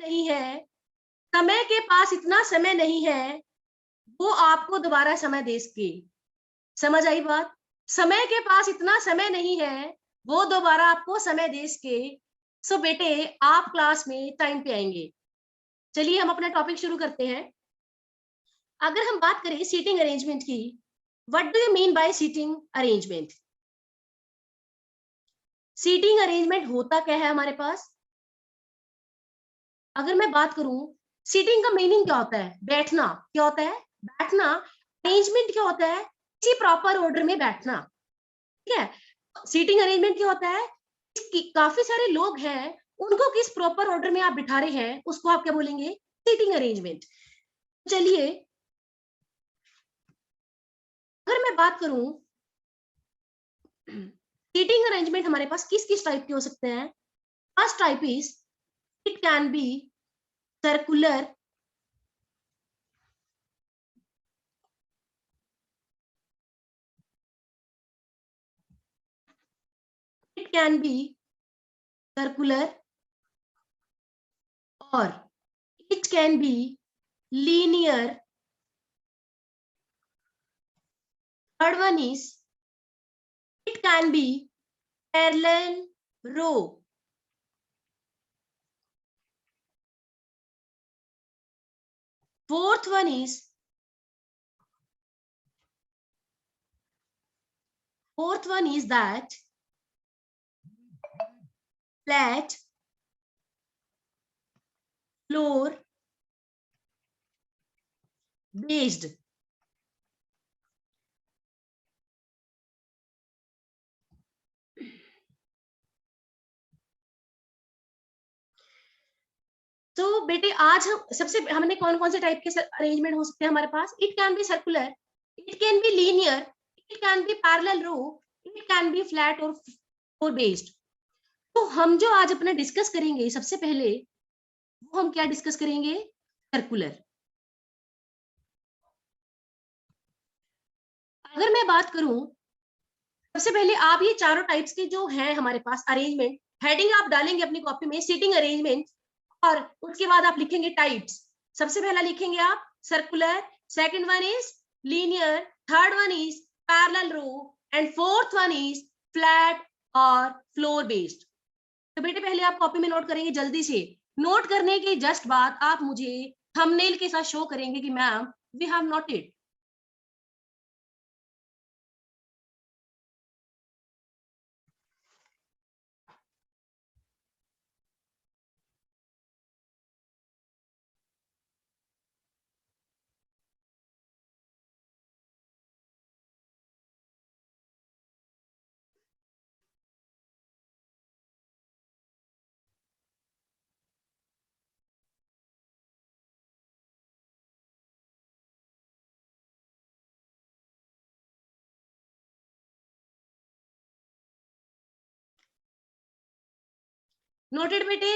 नहीं है, समय के पास इतना समय नहीं है, वो आपको दोबारा समय दे सके। समझ आई बात? समय के पास इतना समय नहीं है, वो दोबारा आपको समय दे सके। सो बेटे, आप क्लास में टाइम पे आएंगे। चलिए हम अपना टॉपिक शुरू करते हैं। अगर हम बात करें सीटिंग अरेंजमेंट की, what do you mean by seating arrangement? Seating arrangement होता क्या है हमारे पास? अगर मैं बात करूं, सीटिंग का मीनिंग क्या होता है? बैठना। क्या होता है? बैठना। अरेंजमेंट क्या होता है? किसी प्रॉपर ऑर्डर में बैठना। ठीक है। सीटिंग अरेंजमेंट क्या होता है? काफी सारे लोग हैं, उनको किस प्रॉपर ऑर्डर में आप बिठा रहे हैं, उसको आप क्या बोलेंगे? Seating arrangement. चलिए, अगर मैं बात करूं, सीटिंग अरेंजमेंट हमारे पास किस किस टाइप के हो सकते हैं? First type is, it can be circular, it can be circular, or it can be linear. Third one is, it can be parallel row. Fourth one is, that flat floor based. तो बेटे, आज हम सबसे हमने कौन कौन से type के अरेंजमेंट हो सकते हैं हमारे पास? It can be circular, it can be linear, it can be parallel row, it can be flat और फ्लोर बेस्ड। तो हम जो आज अपना डिस्कस करेंगे, सबसे पहले वो हम क्या डिस्कस करेंगे? सर्कुलर। अगर मैं बात करूं, सबसे पहले आप ये चारों टाइप्स के जो हैं हमारे पास अरेंजमेंट, हेडिंग आप डालेंगे अपनी कॉपी में, सीटिंग अरेंजमेंट, और उसके बाद आप लिखेंगे टाइप्स। सबसे पहला लिखेंगे आप circular, second one is linear, third one is parallel row, and fourth one is flat और फ्लोर बेस्ड। तो बेटे, पहले आप कॉपी में नोट करेंगे। जल्दी से नोट करने के जस्ट बाद आप मुझे थंबनेल के साथ शो करेंगे कि ma'am we have noted. Noted बेटे?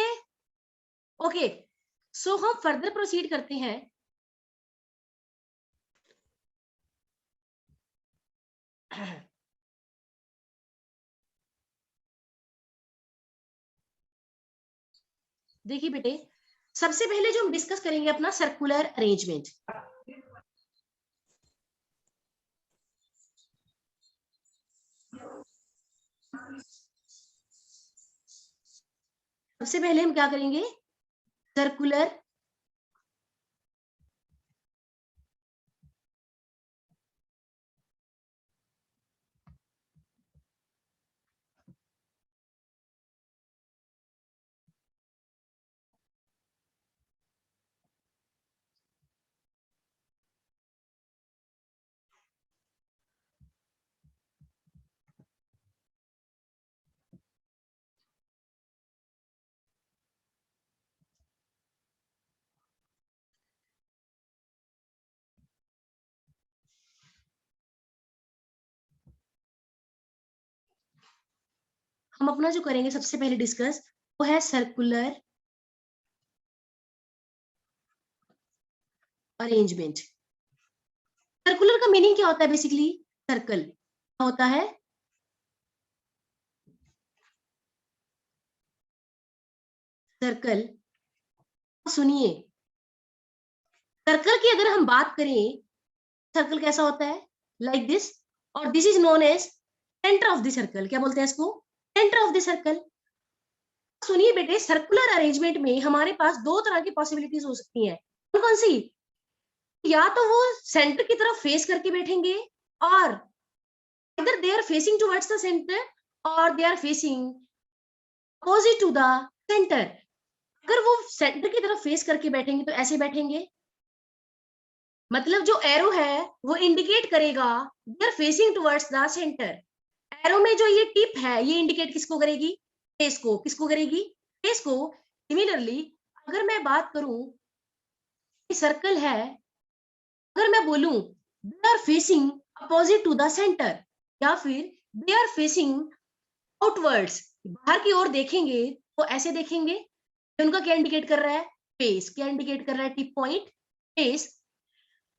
ओके, सो हम फर्दर प्रोसीड करते हैं। देखिए बेटे, सबसे पहले जो हम डिस्कस करेंगे अपना सर्कुलर अरेंजमेंट। सबसे पहले हम क्या करेंगे? सर्कुलर हम अपना जो करेंगे सबसे पहले डिस्कस, वो है सर्कुलर अरेंजमेंट। सर्कुलर का मीनिंग क्या होता है? बेसिकली सर्कल होता है, सर्कल सुनिए, सर्कल की अगर हम बात करें, सर्कल कैसा होता है? लाइक दिस, और this is known as centre of the circle. क्या बोलते हैं इसको? Centre of the circle. सुनिए बेटे, सर्कुलर अरेंजमेंट में हमारे पास दो तरह की पॉसिबिलिटीज हो सकती हैं। कौन कौन सी? या तो वो सेंटर की तरफ फेस करके बैठेंगे, और इधर they are facing towards the centre, और they are facing opposite to the centre. अगर वो सेंटर की तरफ फेस करके बैठेंगे तो ऐसे बैठेंगे, मतलब जो एरो है वो इंडिकेट करेगा they are facing towards the centre. Arrow में जो ये टिप है ये इंडिकेट किसको करेगी? फेस को। किसको करेगी? फेस को। सिमिलरली अगर मैं बात करूं, सर्कल है, अगर मैं बोलूं they are facing opposite to the centre, या फिर दे आर फेसिंग आउटवर्ड्स, बाहर की ओर देखेंगे तो ऐसे देखेंगे, उनका क्या इंडिकेट कर रहा है? फेस। क्या इंडिकेट कर रहा है? Tip point, face.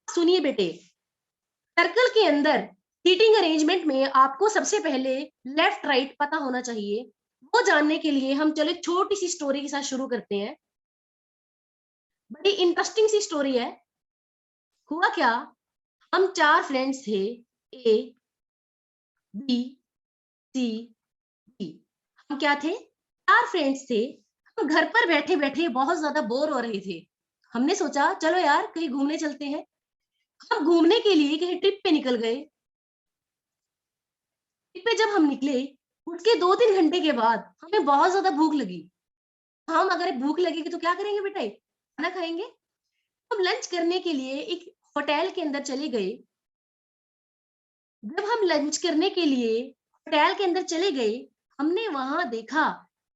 सुनिए बेटे, सर्कल के अंदर सीटिंग अरेंजमेंट में आपको सबसे पहले लेफ्ट राइट पता होना चाहिए। वो जानने के लिए हम चलो एक छोटी सी स्टोरी के साथ शुरू करते हैं। बड़ी इंटरेस्टिंग सी स्टोरी है। हुआ क्या, हम चार फ्रेंड्स थे, ए, बी, सी, डी। हम क्या थे? चार फ्रेंड्स थे। हम घर पर बैठे बैठे बहुत ज्यादा बोर हो रहे थे। हमने सोचा चलो यार कहीं घूमने चलते हैं। हम घूमने के लिए कहीं ट्रिप पे निकल गए। ट्रिप पे जब हम निकले, उसके 2-3 घंटे के बाद हमें बहुत ज्यादा भूख लगी। हम अगर भूख लगेगी तो क्या करेंगे बेटा? खाना खाएंगे। हम लंच करने के लिए एक होटल के अंदर चले गए। जब हम लंच करने के लिए होटल के अंदर चले गए, हमने वहां देखा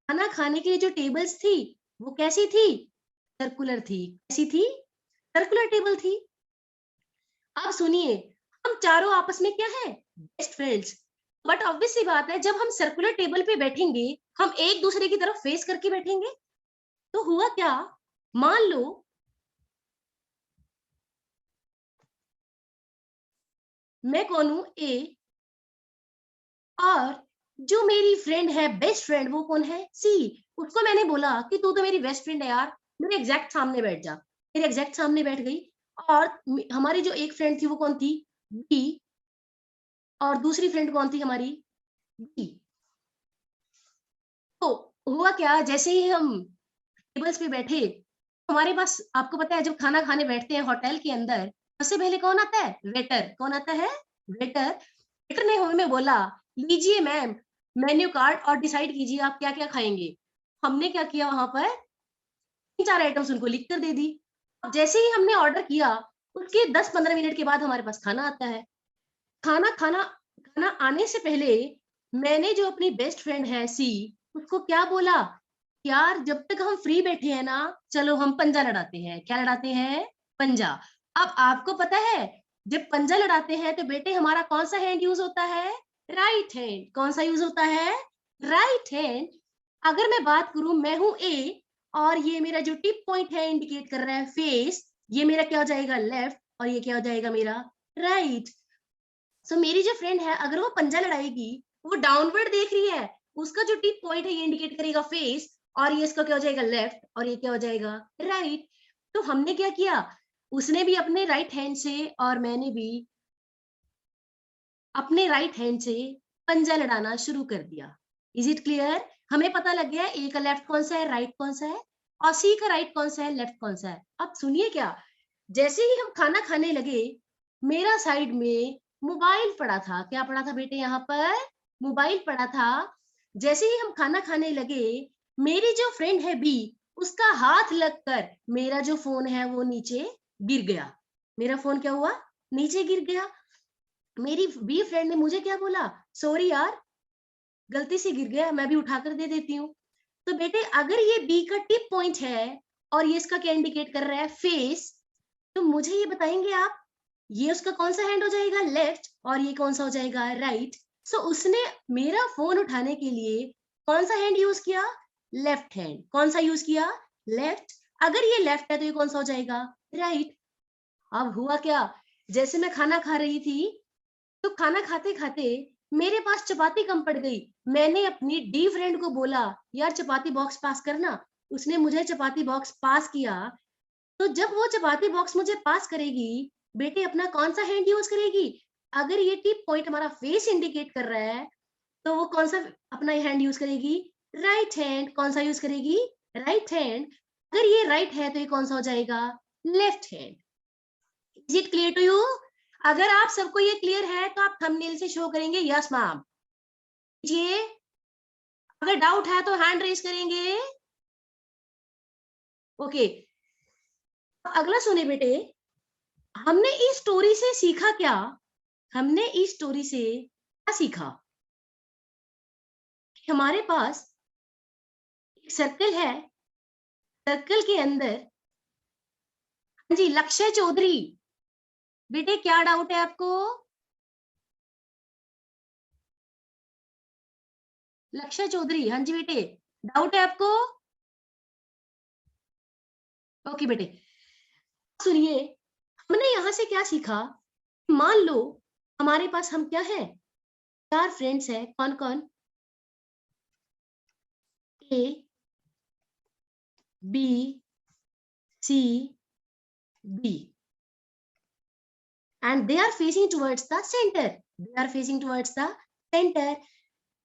खाना खाने के लिए जो टेबल्स थी वो कैसी थी? सर्कुलर थी। कैसी थी? सर्कुलर टेबल थी। अब सुनिए, हम चारों आपस में क्या है? Best friends. बट ऑब्वियस सी बात है, जब हम सर्कुलर टेबल पे बैठेंगे हम एक दूसरे की तरफ फेस करके बैठेंगे। तो हुआ क्या, मान लो मैं कौन हूं? ए, और जो मेरी फ्रेंड है बेस्ट फ्रेंड वो कौन है? सी। उसको मैंने बोला कि तू तो मेरी बेस्ट फ्रेंड है यार, मेरे एग्जैक्ट सामने बैठ जा। मेरे एग्जैक्ट सामने बैठ गई। और हमारी जो एक फ्रेंड थी वो कौन थी? बी। और दूसरी फ्रेंड कौन थी हमारी? बी। तो हुआ क्या, जैसे ही हम टेबल्स पे बैठे, हमारे पास, आपको पता है जब खाना खाने बैठते हैं होटल के अंदर, सबसे पहले कौन आता है? वेटर। कौन आता है? वेटर। वेटर ने हमें बोला लीजिए मैम मेन्यू कार्ड और डिसाइड कीजिए आप क्या क्या खाएंगे। हमने क्या किया, वहां पर 3-4 आइटम्स उनको लिख कर दे दी। अब जैसे ही हमने ऑर्डर किया, उसके 10-15 मिनट के बाद हमारे पास खाना आता है। खाना खाना खाना आने से पहले मैंने जो अपनी बेस्ट फ्रेंड है सी, उसको क्या बोला, यार जब तक हम फ्री बैठे हैं ना, चलो हम पंजा लड़ाते हैं। क्या लड़ाते हैं? पंजा। अब आपको पता है, जब पंजा लड़ाते हैं तो बेटे हमारा कौन सा हैंड यूज होता है? Right hand. कौन सा यूज होता है? Right hand. अगर मैं बात करूं, मैं हूं ए, और ये मेरा जो टिप पॉइंट है इंडिकेट कर रहा है फेस, ये मेरा क्या हो जाएगा? लेफ्ट। और ये क्या हो जाएगा मेरा? राइट। सो मेरी जो फ्रेंड है अगर वो पंजा लड़ाएगी, वो डाउनवर्ड देख रही है, उसका जो टिप पॉइंट है ये इंडिकेट करेगा फेस, और ये इसका क्या हो जाएगा? लेफ्ट। और ये क्या हो जाएगा? राइट। तो हमने क्या किया, उसने भी अपने राइट हैंड से और मैंने भी अपने राइट हैंड से पंजा लड़ाना शुरू कर दिया। Is it clear? हमें पता लग गया ए का लेफ्ट कौन सा है, राइट कौन सा है, और सी का राइट कौन सा है, लेफ्ट कौन सा है। अब सुनिए क्या, जैसे ही हम खाना खाने लगे, मेरा साइड में मोबाइल पड़ा था। क्या पड़ा था बेटे? यहाँ पर मोबाइल पड़ा था। जैसे ही हम खाना खाने लगे, मेरी जो फ्रेंड है बी, उसका हाथ लगकर मेरा जो फोन है वो नीचे गिर गया। मेरा फोन क्या हुआ? नीचे गिर गया। मेरी बी फ्रेंड ने मुझे क्या बोला? सॉरी यार, गलती से गिर गया, मैं भी उठाकर दे देती हूँ। तो बेटे अगर ये बी का टिप पॉइंट है और ये इसका क्या इंडिकेट कर रहा है? फेस, तो मुझे ये बताएंगे आप, ये उसका कौन सा हैंड हो जाएगा? लेफ्ट। और ये कौन सा हो जाएगा? राइट। सो उसने मेरा फोन उठाने के लिए कौन सा हैंड यूज किया? Left hand. कौन सा यूज किया? लेफ्ट। अगर ये लेफ्ट है तो ये कौन सा हो जाएगा? राइट। अब हुआ क्या, जैसे मैं खाना खा रही थी, तो खाना खाते खाते मेरे पास चपाती कम पड़ गई। मैंने अपनी डी फ्रेंड को बोला यार चपाती बॉक्स पास करना। उसने मुझे चपाती बॉक्स पास किया, तो जब वो चपाती बॉक्स मुझे पास करेगी, बेटे अपना कौन सा हैंड यूज करेगी? अगर ये टिप पॉइंट हमारा फेस इंडिकेट कर रहा है, तो वो कौन सा अपना हैंड यूज करेगी? Right hand. कौन सा यूज करेगी? Right hand. अगर ये राइट है तो ये कौन सा हो जाएगा? Left hand. Is it clear to you? अगर आप सबको ये क्लियर है तो आप थंबनेल से शो करेंगे यस मैम। ये अगर डाउट है तो हैंड रेज करेंगे। ओके, अगला सुने बेटे, हमने इस स्टोरी से सीखा क्या? हमने इस स्टोरी से क्या सीखा? हमारे पास एक सर्कल है, सर्कल के अंदर, हाँ जी लक्ष्य चौधरी, बेटे क्या डाउट है आपको? लक्ष्य चौधरी, हाँ जी बेटे, डाउट है आपको? ओके बेटे, सुनिए, हमने यहां से क्या सीखा? मान लो हमारे पास हम क्या है, 4 फ्रेंड्स हैं। कौन कौन? A, B, C, B, and they are facing towards the center. They are facing towards the center.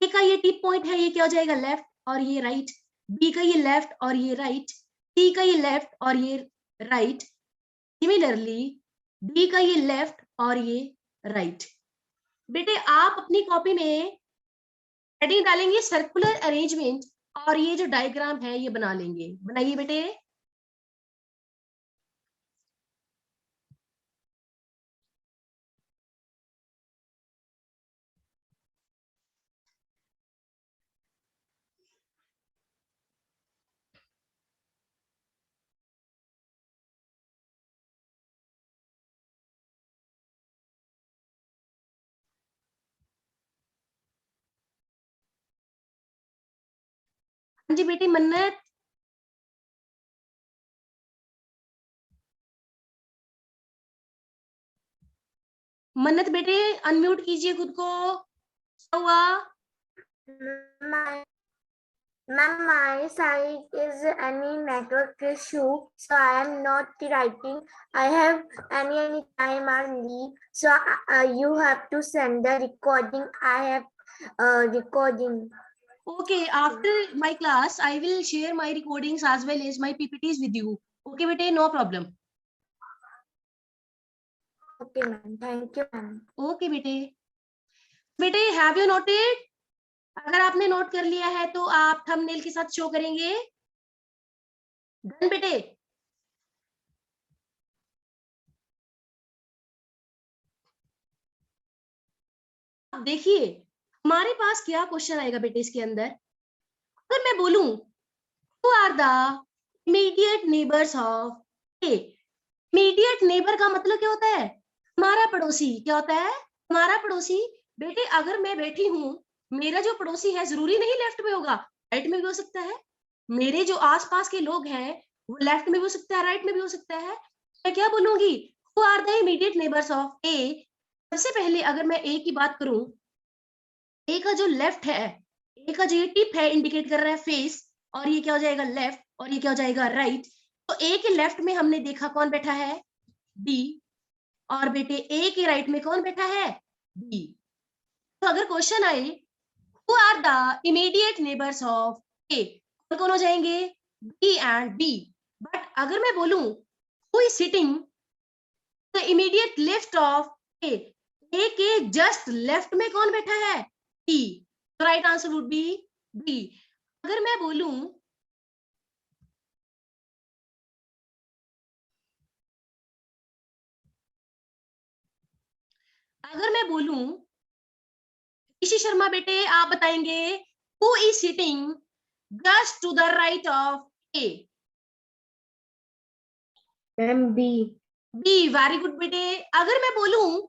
ए का ये टिप पॉइंट है, ये क्या हो जाएगा? लेफ्ट और ये राइट। बी का ये लेफ्ट और ये राइट। सी का ये लेफ्ट और ये राइट। सिमिलरली डी का ये लेफ्ट और ये राइट। बेटे आप अपनी कॉपी में हेडिंग डालेंगे सर्कुलर अरेंजमेंट, और ये जो डायग्राम है ये बना लेंगे। बनाइए बेटे। हाँ जी बेटी मन्नत, मन्नत बेटे अनम्यूट कीजिए खुद को। क्या हुआ? Ma'am, my side is any network issue, so I am not writing. I have any time or leave, so you have to send the recording. I have recording. Okay, after my class, I will share my recordings as well as my PPTs with you. Okay, bete, no problem. Okay, ma'am. Thank you, ma'am. Okay, बेटे। बेटे have you noted? अगर आपने note कर लिया है तो आप thumbnail के साथ शो करेंगे। डन बेटे। अब देखिए हमारे पास क्या क्वेश्चन आएगा बेटे इसके अंदर। अगर मैं बोलूं who are the immediate neighbours of A. Immediate neighbour का मतलब क्या होता है? हमारा पड़ोसी। क्या होता है? हमारा पड़ोसी। बेटे अगर मैं बैठी हूँ, मेरा जो पड़ोसी है जरूरी नहीं लेफ्ट में होगा, राइट में भी हो सकता है। मेरे जो आसपास के लोग हैं वो लेफ्ट में भी हो सकता है, राइट में भी हो सकता है। मैं क्या बोलूंगी? Who are the immediate neighbours of A. सबसे पहले अगर मैं ए की बात करूं, ए का जो लेफ्ट है, ए का जो ये टिप है इंडिकेट कर रहा है फेस, और ये क्या हो जाएगा? लेफ्ट, और ये क्या हो जाएगा? राइट। तो ए के लेफ्ट में हमने देखा कौन बैठा है? बी। और बेटे ए के राइट में कौन बैठा है? बी। तो अगर क्वेश्चन आए who are the immediate neighbours of A, कौन कौन हो जाएंगे? B and B. बट अगर मैं बोलूं who is sitting the immediate left of A, A के जस्ट लेफ्ट में कौन बैठा है? बी। तो right answer would be B. अगर मैं बोलूं अगर मैं बोलूं ऋषि शर्मा बेटे आप बताएंगे who is sitting just to the right of A? Ma'am, B. B. Very good बेटे। अगर मैं बोलूं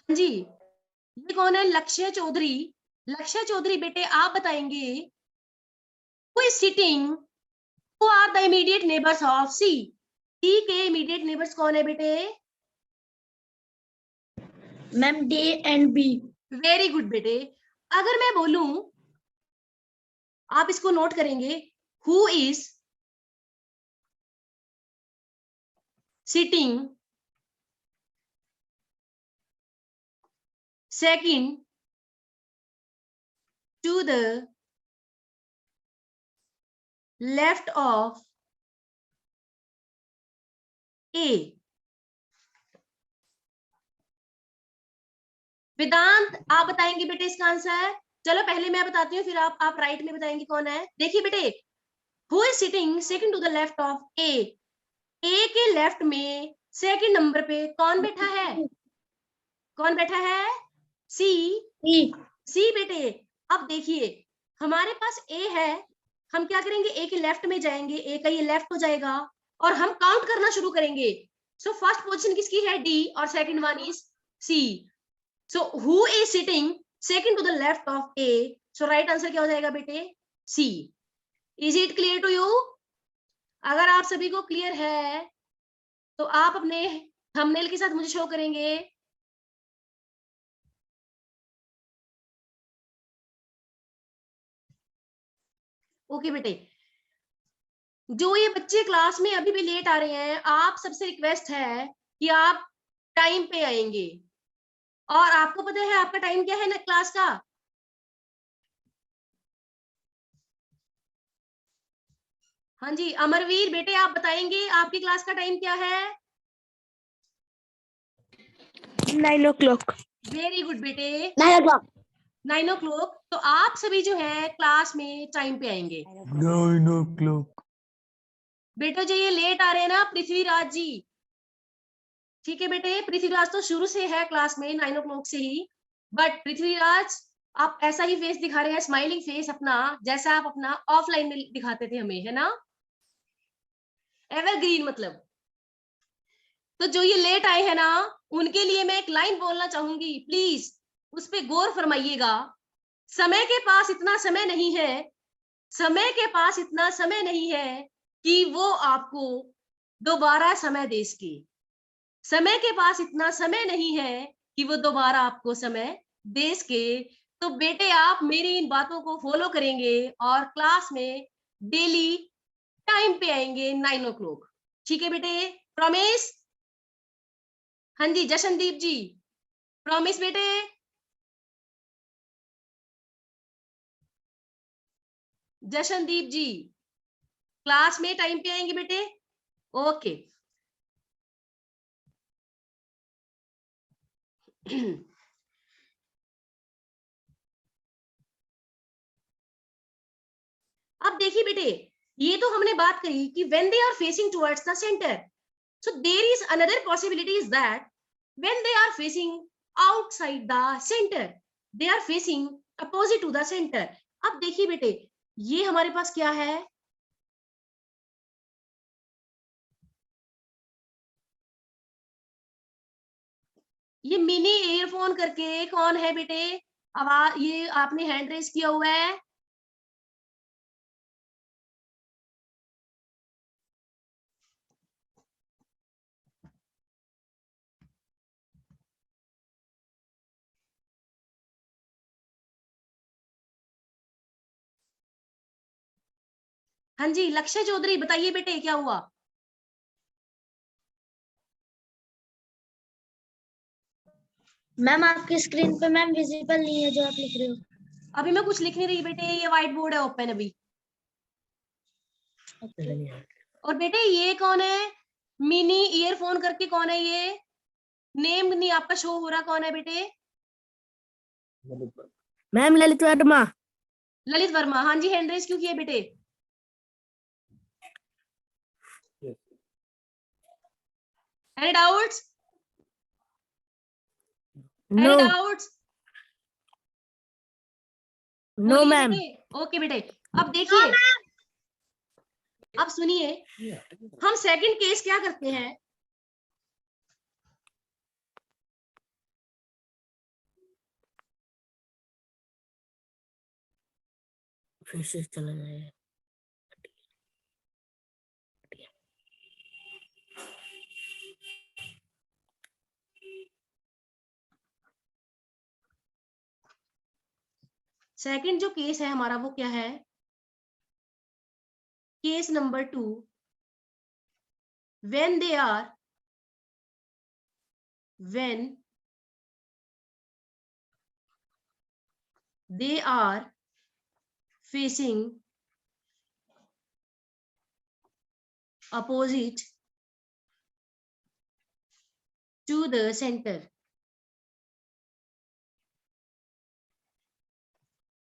जी ये कौन है? लक्ष्य चौधरी। लक्ष्य चौधरी बेटे आप बताएंगे who is sitting, who are the immediate neighbours of C. C के इमीडिएट नेबर्स कौन है बेटे? Ma'am, D and B. Very good बेटे। अगर मैं बोलूं, आप इसको नोट करेंगे, who is sitting second to the left of A. Vedant, आप बताएंगे बेटे इसका आंसर। चलो पहले मैं बताती हूँ, फिर आप राइट में बताएंगे कौन है। देखिए बेटे, who is sitting second to the left of A. A के लेफ्ट में सेकंड नंबर पे कौन बैठा है? कौन बैठा है? सी। सी बेटे। अब देखिए, हमारे पास ए है, हम क्या करेंगे, ए के लेफ्ट में जाएंगे, ए का ये लेफ्ट हो जाएगा और हम काउंट करना शुरू करेंगे। सो फर्स्ट पोजीशन किसकी है? डी, और second one is C. So who is sitting second to the left of A? So right answer क्या हो जाएगा बेटे? C. Is it clear to you? अगर आप सभी को क्लियर है तो आप अपने थंबनेल के साथ मुझे शो करेंगे। ओके बेटे, जो ये बच्चे क्लास में अभी भी लेट आ रहे हैं, आप सबसे रिक्वेस्ट है कि आप टाइम पे आएंगे। और आपको पता है आपका टाइम क्या है ना क्लास का? हाँ जी, अमरवीर बेटे, आप बताएंगे आपकी क्लास का टाइम क्या है? 9 o'clock. वेरी गुड बेटे, 9 o'clock. 9 o'clock। तो आप सभी जो है क्लास में टाइम पे आएंगे। 9 o'clock. बेटे जो ये लेट आ रहे हैं ना, पृथ्वीराज जी, ठीक है बेटे, पृथ्वीराज तो शुरू से है क्लास में 9 o'clock से ही। बट पृथ्वीराज, आप ऐसा ही फेस दिखा रहे हैं, स्माइलिंग फेस अपना, जैसा आप अपना ऑफलाइन में दिखाते थे हमें, है ना? एवरग्रीन मतलब। तो जो ये लेट आए हैं ना, उनके लिए मैं एक लाइन बोलना चाहूंगी, प्लीज उस पर गौर फरमाइएगा। समय के पास इतना समय नहीं है, समय के पास इतना समय नहीं है कि वो आपको दोबारा समय दे सके। समय के पास इतना समय नहीं है कि वो दोबारा आपको समय दे सके। तो बेटे आप मेरी इन बातों को फॉलो करेंगे और क्लास में डेली टाइम पे आएंगे 9 o'clock। ठीक है बेटे, प्रॉमिस? हाँ जी, जशनदीप जी, प्रॉमिस बेटे? जशनदीप जी, क्लास में टाइम पे आएंगे बेटे? ओके। अब देखिए बेटे, ये तो हमने बात करी कि when they are facing towards the center, so there is another possibility is that when they are facing outside the center, they are facing opposite to the center। अब देखिए बेटे, ये हमारे पास क्या है? ये मिनी ईयरफोन करके कौन है बेटे? अब ये आपने हैंड रेस किया हुआ है। हाँ जी, लक्ष्य चौधरी, बताइए बेटे क्या हुआ? मैम आपकी स्क्रीन पे मैम विजिबल नहीं है जो आप लिख रहे हो। अभी मैं कुछ लिख नहीं रही बेटे, ये व्हाइट बोर्ड है ओपन अभी। और बेटे ये कौन है? मिनी ईयरफोन करके कौन है ये? नेम नहीं आपका शो हो रहा, कौन है बेटे? मैम ललित वर्मा। ललित वर्मा, हाँ जी, हैंड रेस क्यों किया बेटे? Any doubts? No any doubts? No ma'am. Okay बेटे, अब देखिए, अब सुनिए, हम सेकंड केस क्या करते हैं? फिर से चला जाएगा। सेकंड जो केस है हमारा वो क्या है, case number 2, when they are facing opposite to the center।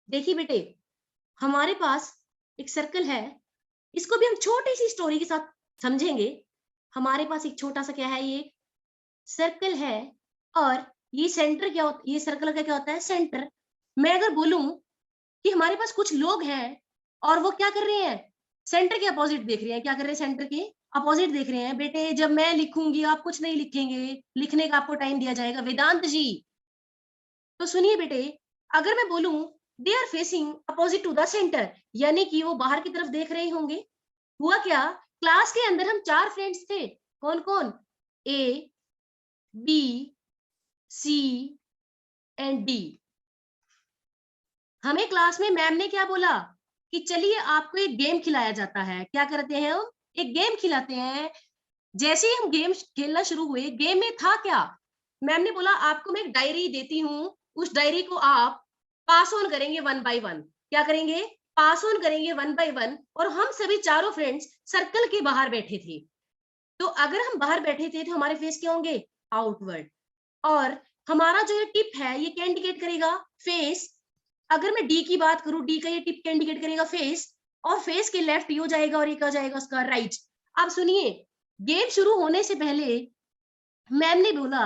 देखिए बेटे, हमारे पास एक सर्कल है, इसको भी हम छोटी सी स्टोरी के साथ समझेंगे। हमारे पास एक छोटा सा क्या है, ये सर्कल है, और ये सेंटर क्या होता है, ये सर्कल का क्या होता है, सेंटर। मैं अगर बोलूं कि हमारे पास कुछ लोग हैं और वो क्या कर रहे हैं, सेंटर के अपोजिट देख रहे हैं, क्या कर रहे हैं, सेंटर के अपोजिट देख रहे हैं। बेटे जब मैं लिखूंगी आप कुछ नहीं लिखेंगे, लिखने का आपको टाइम दिया जाएगा, वेदांत जी। तो सुनिए बेटे, अगर मैं बोलूं they are facing opposite to the centre, यानी कि वो बाहर की तरफ देख रहे होंगे। हुआ क्या, क्लास के अंदर हम 4 फ्रेंड्स थे, कौन कौन, A, B, C and D. हमें क्लास में मैम ने क्या बोला कि चलिए आपको एक गेम खिलाया जाता है। क्या करते हैं हम, एक गेम खिलाते हैं। जैसे ही हम गेम खेलना शुरू हुए, गेम में था क्या, मैम ने बोला आपको मैं एक डायरी देती हूँ, उस डायरी को आप पास ऑन करेंगे 1 बाय 1। क्या करेंगे, पास ऑन करेंगे 1 बाय 1। और हम सभी चारों फ्रेंड्स सर्कल के बाहर बैठे थे। तो अगर हम बाहर बैठे थे तो हमारे फेस क्या होंगे, आउटवर्ड। और हमारा जो ये टिप है ये क्या इंडिकेट करेगा, फेस। अगर मैं डी की बात करूं, डी का ये टिप क्या इंडिकेट करेगा, फेस। और फेस के लेफ्ट ये हो जाएगा और ये क्या हो जाएगा, उसका राइट। अब सुनिए, गेम शुरू होने से पहले मैम ने बोला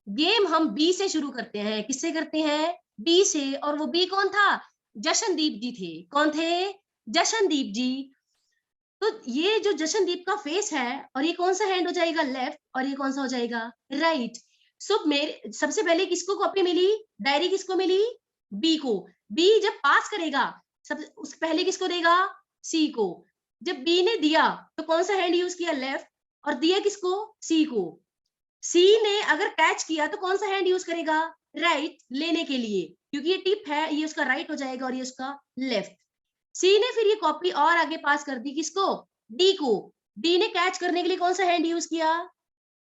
गेम हम बी से शुरू करते हैं। किससे करते हैं, बी से। और वो बी कौन था, जशनदीप जी थे। कौन थे, जशनदीप जी। तो ये जो जशनदीप का फेस है, और ये कौन सा हैंड हो जाएगा, लेफ्ट, और ये कौन सा हो जाएगा, राइट। सो मेरे सबसे पहले किसको कॉपी मिली, डायरी किसको मिली, बी को। बी जब पास करेगा सब उस पहले किसको देगा, सी को। जब बी ने दिया तो कौन सा हैंड यूज किया, लेफ्ट, और दिया किसको, सी को। सी ने अगर कैच किया तो कौन सा हैंड यूज करेगा, राइट, लेने के लिए, क्योंकि ये टिप है, ये उसका राइट हो जाएगा और ये उसका लेफ्ट। सी ने फिर ये कॉपी और आगे पास कर दी किसको, डी को। डी ने कैच करने के लिए कौन सा हैंड यूज किया,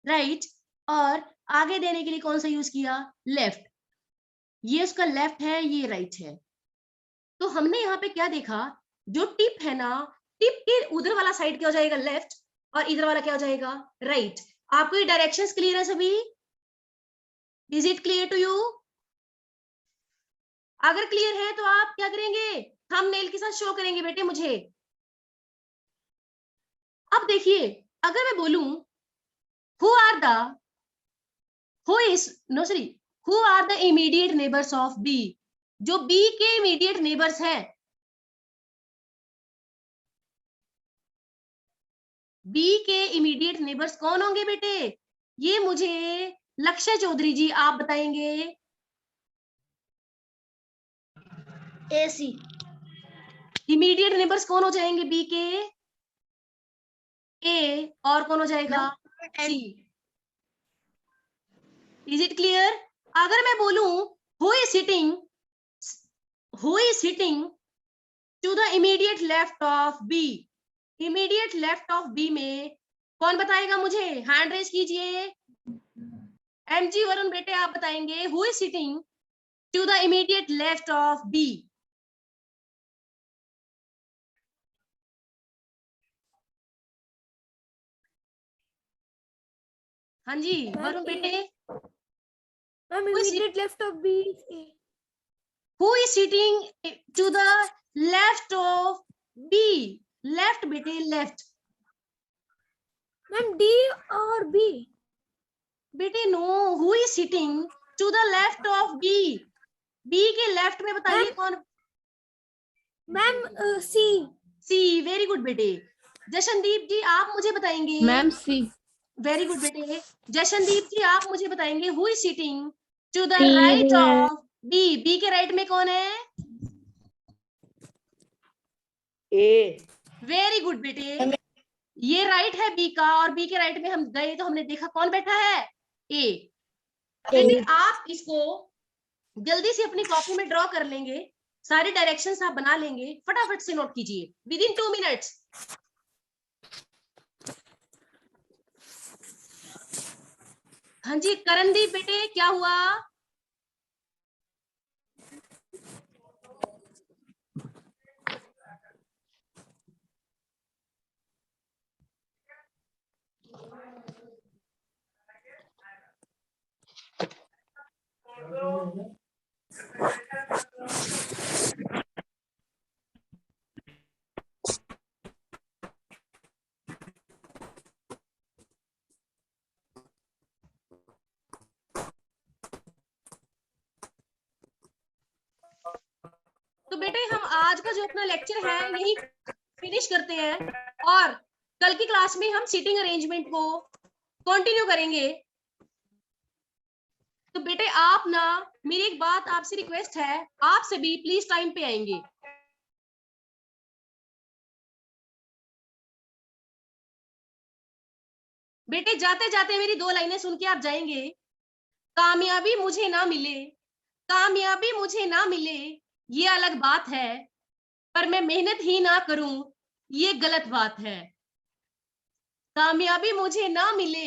राइट, और आगे देने के लिए कौन सा यूज किया, लेफ्ट। ये उसका लेफ्ट है, ये राइट है। तो हमने यहाँ पे क्या देखा, जो टिप है ना, टिप के उधर वाला साइड क्या हो जाएगा, लेफ्ट, और इधर वाला क्या हो जाएगा, राइट। आपको ये डायरेक्शंस क्लियर है सभी, is it clear to you. अगर क्लियर है तो आप क्या करेंगे, थंबनेल के साथ शो करेंगे बेटे मुझे। अब देखिए, अगर मैं बोलूं who are the immediate neighbours of B, जो बी के इमीडिएट नेबर्स हैं, बी के इमीडिएट नेबर्स कौन होंगे बेटे, ये मुझे लक्ष्य चौधरी जी आप बताएंगे। AC। इमीडिएट नेबर्स कौन हो जाएंगे बी के, ए, और कौन हो जाएगा, सी। Is it clear. अगर मैं बोलूं who is sitting to the immediate left of B, immediate left of B में कौन बताएगा मुझे, हैंड रेज कीजिए। एमजी वरुण बेटे आप बताएंगे, who is sitting to the immediate left of B. हाँ जी वरुण बेटे, ma'am immediate left of B, who is sitting to the left of B, left बेटे left। मैम डी और बी, बेटे no, who is sitting to the left of B, B के left में बताइए कौन, मैम सी। सी, वेरी गुड बेटे। जशनदीप जी आप मुझे बताएंगे, मैम सी। वेरी गुड बेटे। जशनदीप जी आप मुझे बताएंगे, who is sitting to the C right है। of B, B के राइट में कौन है, ए। वेरी गुड बेटे। ये राइट है बी का, और बी के राइट में हम गए तो हमने देखा कौन बैठा है, ए। बेटे आप इसको जल्दी से अपनी कॉपी में ड्रॉ कर लेंगे। सारे डायरेक्शंस आप बना लेंगे, फटाफट से नोट कीजिए विद इन 2 मिनट्स। हाँ जी करणदीप बेटे क्या हुआ? तो बेटे हम आज का जो अपना लेक्चर है यही फिनिश करते हैं और कल की क्लास में हम सीटिंग अरेंजमेंट को कंटिन्यू करेंगे। तो बेटे आप ना, मेरी एक बात आपसे रिक्वेस्ट है, आप सभी प्लीज टाइम पे आएंगे। बेटे जाते जाते मेरी 2 लाइनें सुन के आप जाएंगे। कामयाबी मुझे ना मिले, कामयाबी मुझे ना मिले ये अलग बात है, पर मैं मेहनत ही ना करूं ये गलत बात है। कामयाबी मुझे ना मिले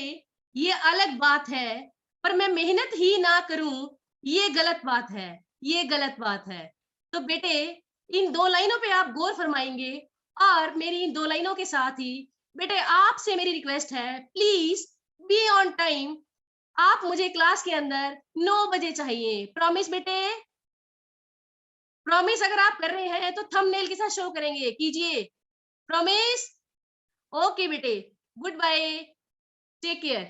ये अलग बात है, पर मैं मेहनत ही ना करूं ये गलत बात है, ये गलत बात है। तो बेटे इन 2 लाइनों पे आप गौर फरमाएंगे और मेरी इन 2 लाइनों के साथ ही बेटे आपसे मेरी रिक्वेस्ट है प्लीज बी ऑन टाइम। आप मुझे क्लास के अंदर 9 बजे चाहिए। प्रॉमिस बेटे? प्रॉमिस अगर आप कर रहे हैं तो थंबनेल के साथ शो करेंगे, कीजिए प्रॉमिस। ओके बेटे, गुड बाय, टेक केयर।